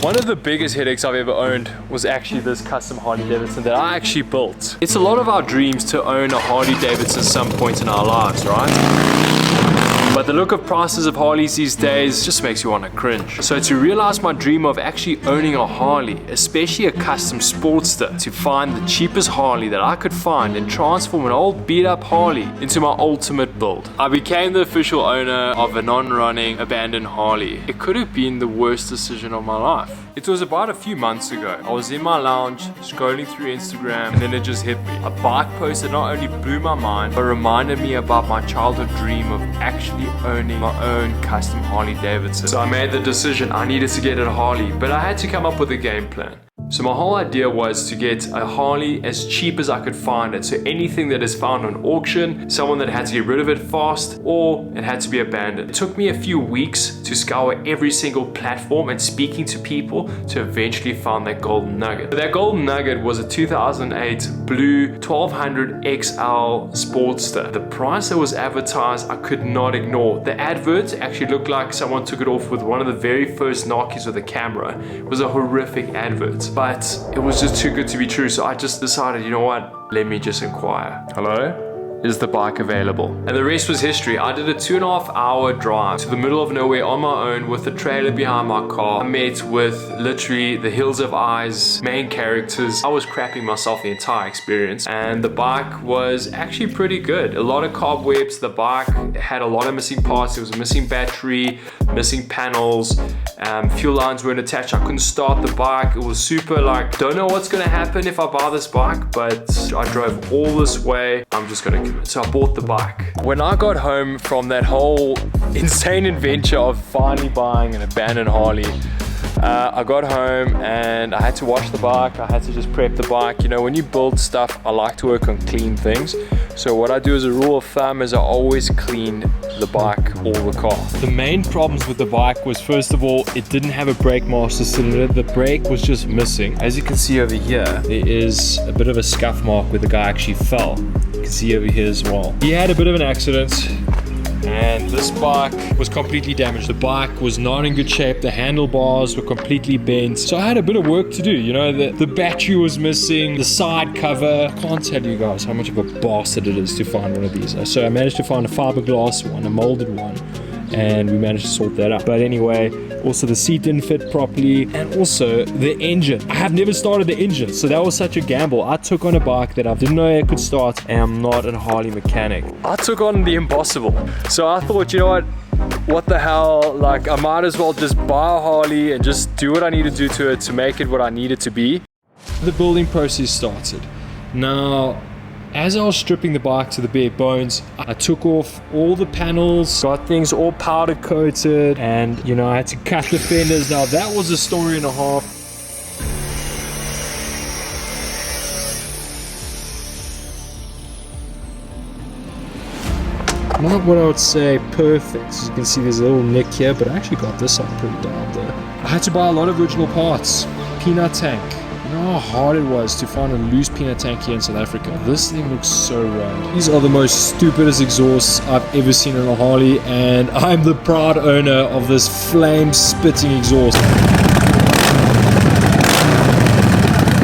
One of the biggest headaches I've ever owned was actually this custom Harley Davidson that I actually built. It's a lot of our dreams to own a Harley Davidson at some point in our lives, right? But the look of prices of Harleys these days just makes you want to cringe. So to realize my dream of actually owning a Harley, especially a custom Sportster, to find the cheapest Harley that I could find and transform an old beat up Harley into my ultimate build, I became the official owner of a non-running Abandoned Harley. It could have been the worst decision of my life. It was about a few months ago. I was in my lounge, scrolling through Instagram, and then it just hit me. A bike post that not only blew my mind, but reminded me about my childhood dream of actually owning my own custom Harley Davidson. So I made the decision I needed to get a Harley, but I had to come up with a game plan. So my whole idea was to get a Harley as cheap as I could find it. So anything that is found on auction, someone that had to get rid of it fast, or it had to be abandoned. It took me a few weeks to scour every single platform and speaking to people to eventually find that golden nugget. That golden nugget was a 2008 blue 1200 XL Sportster. The price that was advertised I could not ignore. The advert actually looked like someone took it off with one of the very first Nokis with a camera. It was a horrific advert. But it was just too good to be true, so I just decided, you know what, let me just inquire. Hello? Is the bike available? And the rest was history. I did a 2.5 hour drive to the middle of nowhere on my own with a trailer behind my car. I met with literally the Hills of Eyes main characters. I was crapping myself the entire experience, and the bike was actually pretty good. A lot of cobwebs. The bike had a lot of missing parts. There was a missing battery, missing panels, fuel lines weren't attached. I couldn't start the bike. It was super like, don't know what's gonna happen if I buy this bike, but I drove all this way. I'm just gonna commit. So I bought the bike. When I got home from that whole insane adventure of finally buying an abandoned Harley, I got home and I had to wash the bike. I had to just prep the bike. You know, when you build stuff, I like to work on clean things. So what I do as a rule of thumb is I always clean the bike or the car. The main problems with the bike was, first of all, it didn't have a brake master cylinder. The brake was just missing. As you can see over here, there is a bit of a scuff mark where the guy actually fell. You can see over here as well. He had a bit of an accident, and this bike was completely damaged. The bike was not in good shape. The handlebars were completely bent. So I had a bit of work to do. You know, the battery was missing, the side cover. I can't tell you guys how much of a bastard it is to find one of these. So I managed to find a fiberglass one, a molded one, and we managed to sort that out. But anyway, also the seat didn't fit properly, and also the engine. I have never started the engine, so that was such a gamble. I took on a bike that I didn't know I could start, and I'm not a Harley mechanic. I took on the impossible. So I thought, you know what the hell, like I might as well just buy a Harley and just do what I need to do to it to make it what I need it to be. The building process started. Now, as I was stripping the bike to the bare bones, I took off all the panels, got things all powder coated, and you know, I had to cut the fenders. Now that was a story and a half. Not what I would say perfect. As you can see, there's a little nick here, but I actually got this up pretty down there. I had to buy a lot of original parts. Peanut tank. You know how hard it was to find a loose peanut tank here in South Africa. This thing looks so rad. These are the most stupidest exhausts I've ever seen on a Harley, and I'm the proud owner of this flame-spitting exhaust.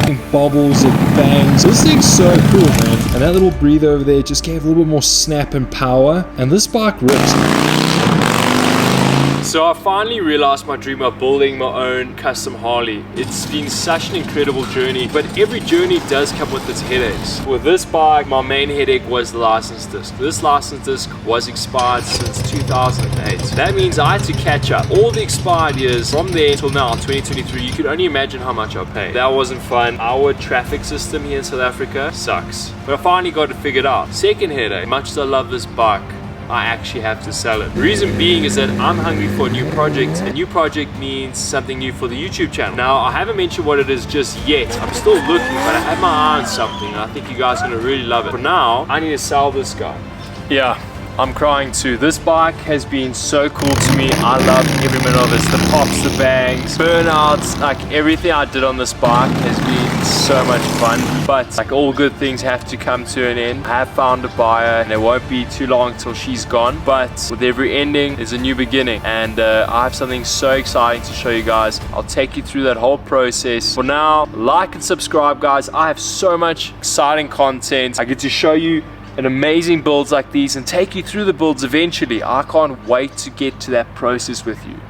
It bobbles, it bangs. This thing's so cool, man. And that little breather over there just gave a little bit more snap and power, and this bike rips. So I finally realized my dream of building my own custom Harley. It's been such an incredible journey, but every journey does come with its headaches. With this bike, my main headache was the license disc. This license disc was expired since 2008. That means I had to catch up. All the expired years from there till now, 2023, you could only imagine how much I paid. That wasn't fun. Our traffic system here in South Africa sucks. But I finally got it figured out. Second headache, much as I love this bike, I actually have to sell it. The reason being is that I'm hungry for a new project. A new project means something new for the YouTube channel. Now, I haven't mentioned what it is just yet. I'm still looking, but I have my eye on something, and I think you guys are gonna really love it. For now, I need to sell this guy. Yeah, I'm crying too. This bike has been so cool to me. I love every minute of it. The pops, the bangs, burnouts, like everything I did on this bike has been so much fun, but like all good things have to come to an end. I have found a buyer and it won't be too long till she's gone, but with every ending there's a new beginning, and I have something so exciting to show you guys. I'll take you through that whole process. For now, like and subscribe, guys. I have so much exciting content. I get to show you an amazing builds like these and take you through the builds eventually. I can't wait to get to that process with you.